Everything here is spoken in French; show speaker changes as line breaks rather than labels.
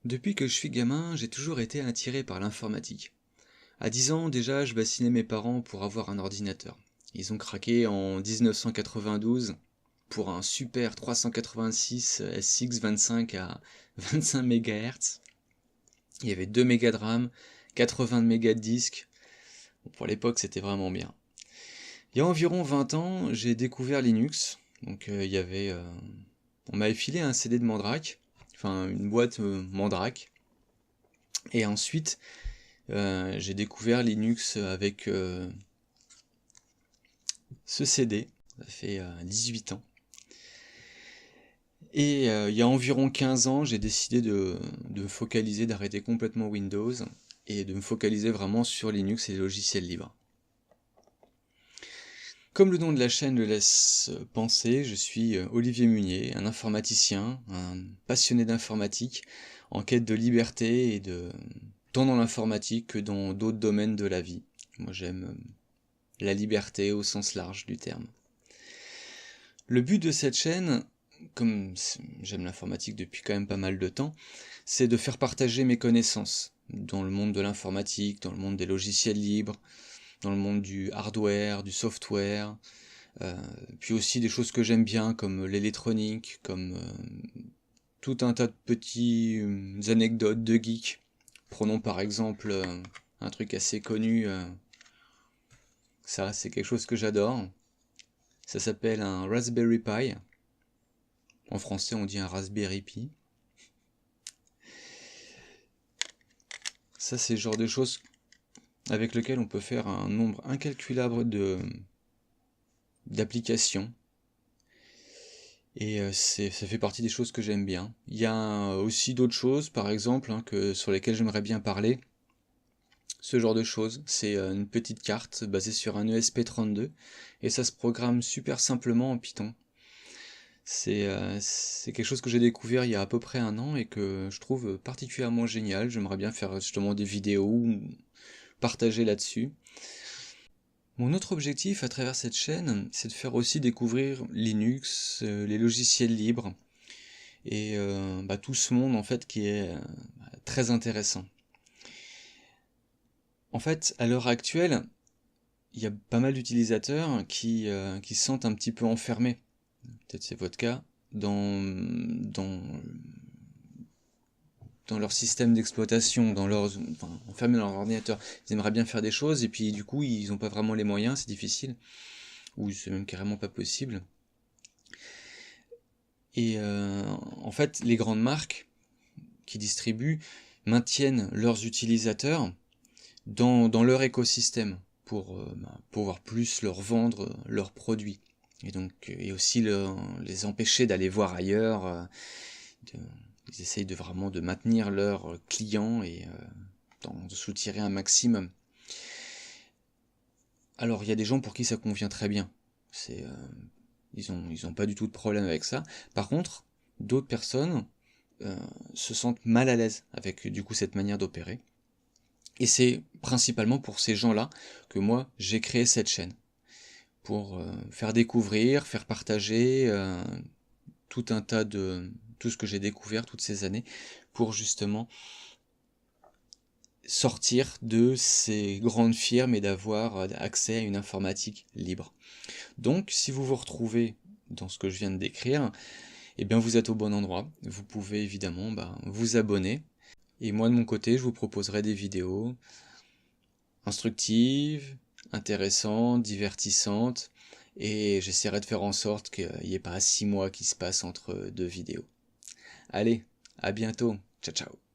Depuis que je suis gamin, j'ai toujours été attiré par l'informatique. À 10 ans déjà, je bassinais mes parents pour avoir un ordinateur. Ils ont craqué en 1992 pour un super 386 SX25 à 25 MHz. Il y avait 2 mégas de RAM, 80 mégas de disque. Bon, pour l'époque, c'était vraiment bien. Il y a environ 20 ans, j'ai découvert Linux. Donc on m'avait filé un CD de Mandrake, enfin une boîte Mandrake. Et ensuite, j'ai découvert Linux avec ce CD, ça fait 18 ans. Et il y a environ 15 ans, j'ai décidé de me focaliser, d'arrêter complètement Windows et de me focaliser vraiment sur Linux et les logiciels libres. Comme le nom de la chaîne le laisse penser, je suis Olivier Munier, un informaticien, un passionné d'informatique, en quête de liberté et tant dans l'informatique que dans d'autres domaines de la vie. Moi j'aime la liberté au sens large du terme. Le but de cette chaîne, comme j'aime l'informatique depuis quand même pas mal de temps, c'est de faire partager mes connaissances dans le monde de l'informatique, dans le monde des logiciels libres, dans le monde du hardware, du software, puis aussi des choses que j'aime bien comme l'électronique, comme tout un tas de petites anecdotes de geeks. Prenons par exemple un truc assez connu, ça c'est quelque chose que j'adore. Ça s'appelle un Raspberry Pi. En français, on dit un Raspberry Pi. Ça, c'est le genre de choses avec lesquelles on peut faire un nombre incalculable d'applications. Et ça fait partie des choses que j'aime bien. Il y a aussi d'autres choses, par exemple, sur lesquelles j'aimerais bien parler. Ce genre de choses, c'est une petite carte basée sur un ESP32 et ça se programme super simplement en Python. C'est quelque chose que j'ai découvert il y a à peu près un an et que je trouve particulièrement génial. J'aimerais bien faire justement des vidéos ou partager là-dessus. Mon autre objectif à travers cette chaîne, c'est de faire aussi découvrir Linux, les logiciels libres et tout ce monde en fait qui est très intéressant. En fait, à l'heure actuelle, il y a pas mal d'utilisateurs qui se sentent un petit peu enfermés, peut-être c'est votre cas, dans leur système d'exploitation, enfermés dans leur ordinateur. Ils aimeraient bien faire des choses et puis du coup ils n'ont pas vraiment les moyens, c'est difficile, ou c'est même carrément pas possible. Et en fait, les grandes marques qui distribuent maintiennent leurs utilisateurs dans leur écosystème pour pouvoir plus leur vendre leurs produits. Et aussi les empêcher d'aller voir ailleurs. Ils essayent vraiment de maintenir leurs clients et de soutirer un maximum. Alors il y a des gens pour qui ça convient très bien. Ils ont pas du tout de problème avec ça. Par contre, d'autres personnes se sentent mal à l'aise avec du coup cette manière d'opérer. Et c'est principalement pour ces gens-là que moi j'ai créé cette chaîne. Pour faire découvrir, faire partager tout ce que j'ai découvert toutes ces années, pour justement sortir de ces grandes firmes et d'avoir accès à une informatique libre. Donc, si vous vous retrouvez dans ce que je viens de décrire, eh bien vous êtes au bon endroit. Vous pouvez évidemment vous abonner. Et moi de mon côté, je vous proposerai des vidéos instructives, intéressantes, divertissantes, et j'essaierai de faire en sorte qu'il n'y ait pas 6 mois qui se passent entre deux vidéos. Allez, à bientôt. Ciao ciao.